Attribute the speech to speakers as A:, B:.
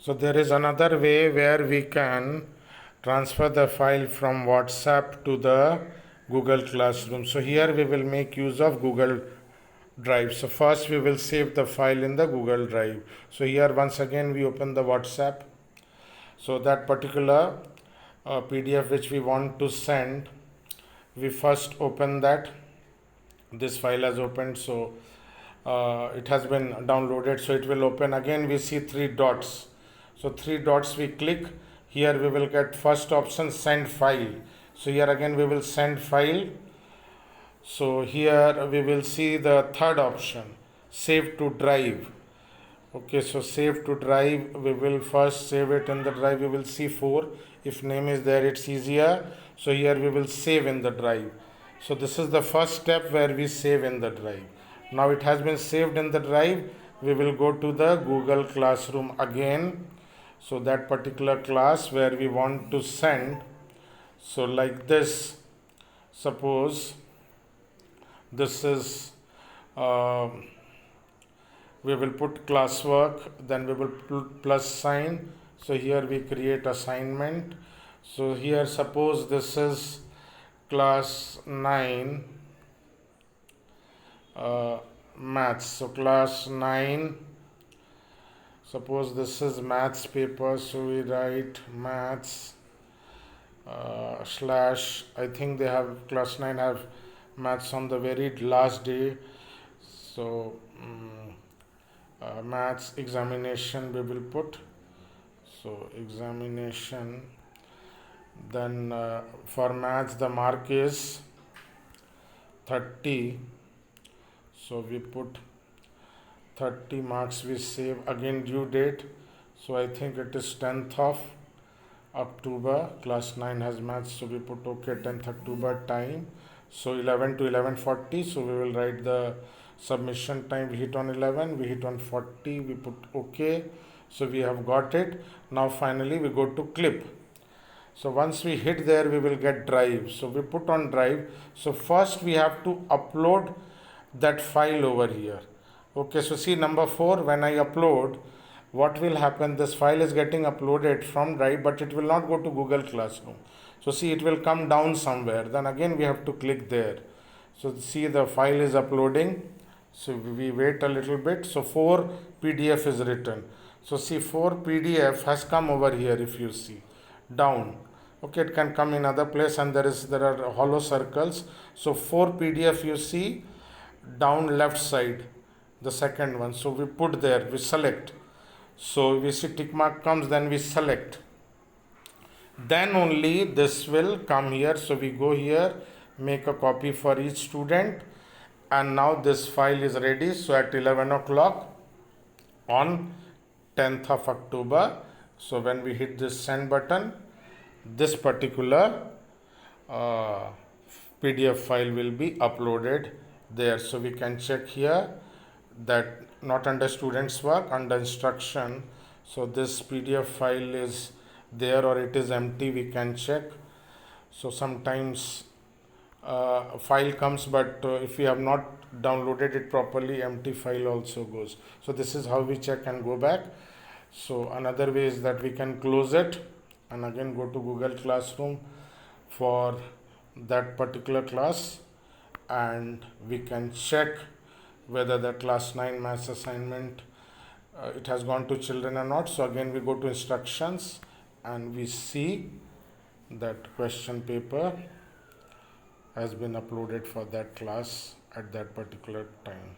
A: So there is another way where we can transfer the file from WhatsApp to the Google Classroom. So here we will make use of Google Drive. So first we will save the file in the Google Drive. So here once again we open the WhatsApp. So that particular PDF which we want to send, we first open that. This file has opened, so it has been downloaded, so it will open. Again we see three dots, so three dots we click. Here we will get first option, send file. So here again we will send file. So here we will see the third option, save to drive. Okay, so save to drive, we will first save it in the drive. We will see 4. If name is there, it's easier. So here we will save in the drive. So this is the first step where we save in the drive. Now it has been saved in the drive. We will go to the Google Classroom again. So that particular class where we want to send. So like this, suppose this is we will put classwork, then we will put plus sign. So here we create assignment. So here suppose this is class 9 maths. So class 9, suppose this is maths paper, so we write maths slash, I think they have class 9 have maths on the very last day. So maths examination we will put. So examination, then for maths the mark is 30. So we put 30 marks, we save. Again due date, so I think it is 10th of October. Class 9 has maths, so we put okay, 10th October. Time, so 11 to 11:40. So we will write the submission time. We hit on 11, we hit on 40, we put okay. So we have got it. Now finally we go to clip. So once we hit there, we will get drive. So we put on drive. So first we have to upload that file over here. Okay, so see number 4, when I upload, what will happen? This file is getting uploaded from drive, but it will not go to Google Classroom. So see, it will come down somewhere. Then again we have to click there. So see, the file is uploading. So we wait a little bit. So 4 PDF is written. So see, 4 PDF has come over here. If you see down, okay, it can come in other place, and there are hollow circles. So 4 PDF you see down left side, the second one. So we put there, we select. So we see tick mark comes, then we select. Then only this will come here. So we go here, make a copy for each student, and now this file is ready. So at 11 o'clock on 10th of October, so when we hit this send button, this particular PDF file will be uploaded there. So we can check here that not under students work, under instruction. So this PDF file is there or it is empty, we can check. So sometimes file comes, but if we have not downloaded it properly, empty file also goes. So this is how we check and go back. So another way is that we can close it and again go to Google Classroom for that particular class, and we can check whether the class 9 maths assignment it has gone to children or not. So again we go to instructions and we see that question paper has been uploaded for that class at that particular time.